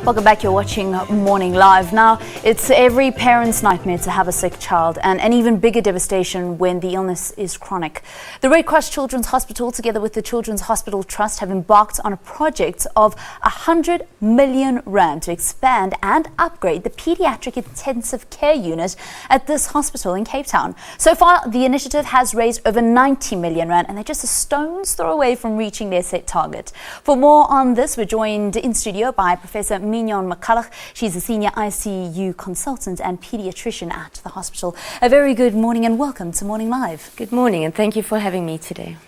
Welcome back, you're watching Morning Live. Now, it's every parent's nightmare to have a sick child, and an even bigger devastation when the illness is chronic. The Red Cross Children's Hospital, together with the Children's Hospital Trust, have embarked on a project of 100 million rand to expand and upgrade the Pediatric Intensive Care Unit at this hospital in Cape Town. So far, the initiative has raised over 90 million rand, and they're just a stone's throw away from reaching their set target. For more on this, we're joined in studio by Professor Mignon McCulloch. She's a Senior ICU Consultant and Pediatrician at the hospital. A very good morning and welcome to Morning Live. Good morning and thank you for having me today.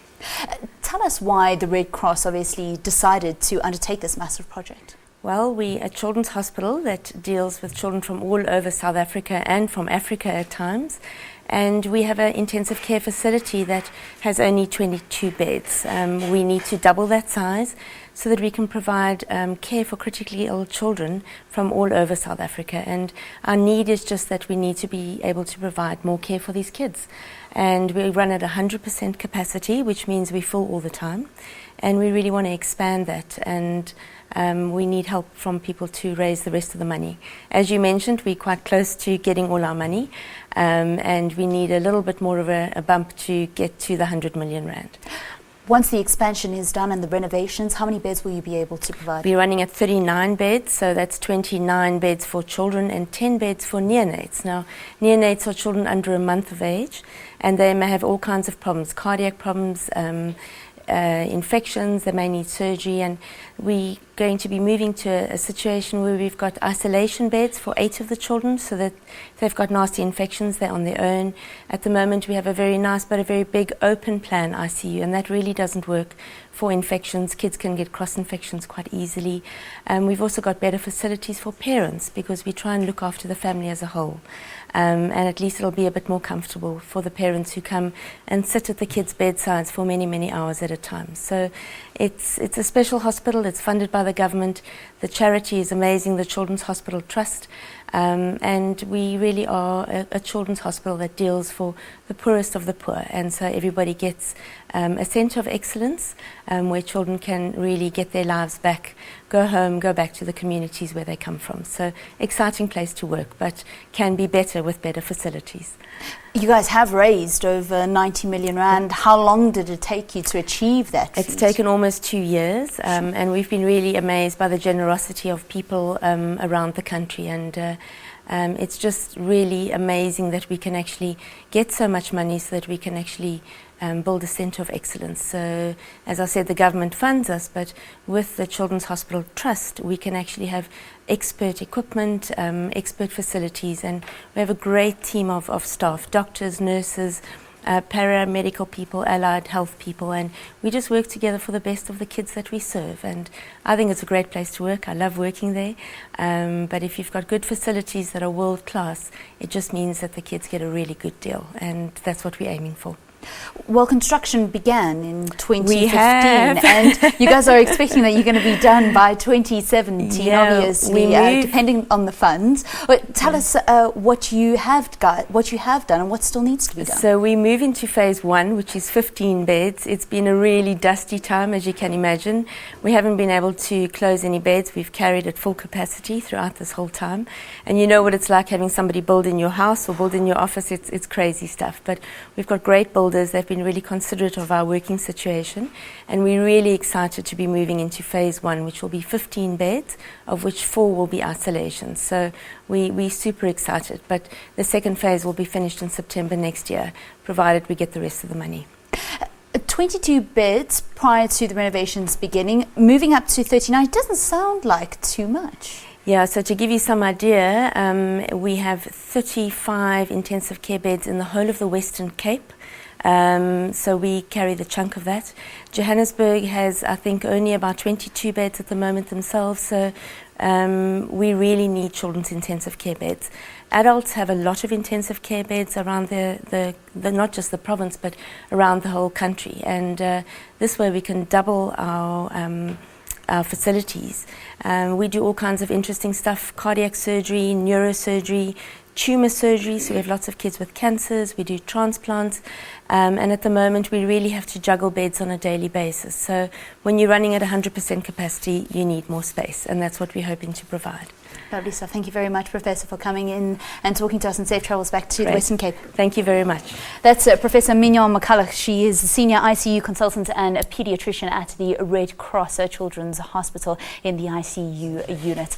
Tell us why the Red Cross obviously decided to undertake this massive project. Well, we're a children's hospital that deals with children from all over South Africa and from Africa at times. And we have an intensive care facility that has only 22 beds. We need to double that size so that we can provide care for critically ill children from all over South Africa. And our need is just that we need to be able to provide more care for these kids. And we run at 100% capacity, which means we full all the time. And we really want to expand that. And we need help from people to raise the rest of the money. As you mentioned, we're quite close to getting all our money, and we need a little bit more of a bump to get to the 100 million rand. Once the expansion is done and the renovations, how many beds will you be able to provide? We're running at 39 beds, so that's 29 beds for children and 10 beds for neonates. Now, neonates are children under a month of age, and they may have all kinds of problems, cardiac problems, infections, they may need surgery, and we're going to be moving to a situation where we've got isolation beds for 8 of the children so that if they've got nasty infections, they're on their own. At the moment we have a very nice but a very big open plan ICU, and that really doesn't work for infections. Kids can get cross infections quite easily. We've also got better facilities for parents because we try and look after the family as a whole. And at least it'll be a bit more comfortable for the parents who come and sit at the kids' bedsides for many, many hours at a time. So it's a special hospital. It's funded by the government. The charity is amazing, the Children's Hospital Trust. And we really are a children's hospital that deals for the poorest of the poor. And so everybody gets a centre of excellence where children can really get their lives back, go home, go back to the communities where they come from. So exciting place to work, but can be better with better facilities. You guys have raised over 90 million rand. How long did it take you to achieve that feat? It's taken almost 2 years, and we've been really amazed by the generosity of people around the country, and it's just really amazing that we can actually get so much money so that we can actually build a centre of excellence. So, as I said, the government funds us, but with the Children's Hospital Trust, we can actually have expert equipment, expert facilities, and we have a great team of staff, doctors, nurses, paramedical people, allied health people, and we just work together for the best of the kids that we serve. And I think it's a great place to work. I love working there, but if you've got good facilities that are world class, it just means that the kids get a really good deal, and that's what we're aiming for. Well, construction began in 2015, and you guys are expecting that you're going to be done by 2017, obviously, depending on the funds. But tell us what you have done, and what still needs to be done. So we move into phase 1, which is 15 beds. It's been a really dusty time, as you can imagine. We haven't been able to close any beds. We've carried at full capacity throughout this whole time. And you know what it's like having somebody build in your house or build in your office. It's crazy stuff. But we've got great builders. They've been really considerate of our working situation, and we're really excited to be moving into phase 1, which will be 15 beds, of which 4 will be isolation. So we're super excited, but the second phase will be finished in September next year, provided we get the rest of the money. 22 beds prior to the renovations beginning, moving up to 39, it doesn't sound like too much. Yeah, so to give you some idea, we have 35 intensive care beds in the whole of the Western Cape. So we carry the chunk of that. Johannesburg has, I think, only about 22 beds at the moment themselves, so we really need children's intensive care beds. Adults have a lot of intensive care beds around the not just the province, but around the whole country, and this way we can double our facilities. We do all kinds of interesting stuff: cardiac surgery, neurosurgery, tumour surgery, so we have lots of kids with cancers, we do transplants, and at the moment we really have to juggle beds on a daily basis. So when you're running at 100% capacity, you need more space, and that's what we're hoping to provide. Lovely stuff. Thank you very much, Professor, for coming in and talking to us, and safe travels back to the Western Cape. Thank you very much. That's Professor Mignon McCulloch. She is a Senior ICU Consultant and a Pediatrician at the Red Cross Children's Hospital in the ICU unit.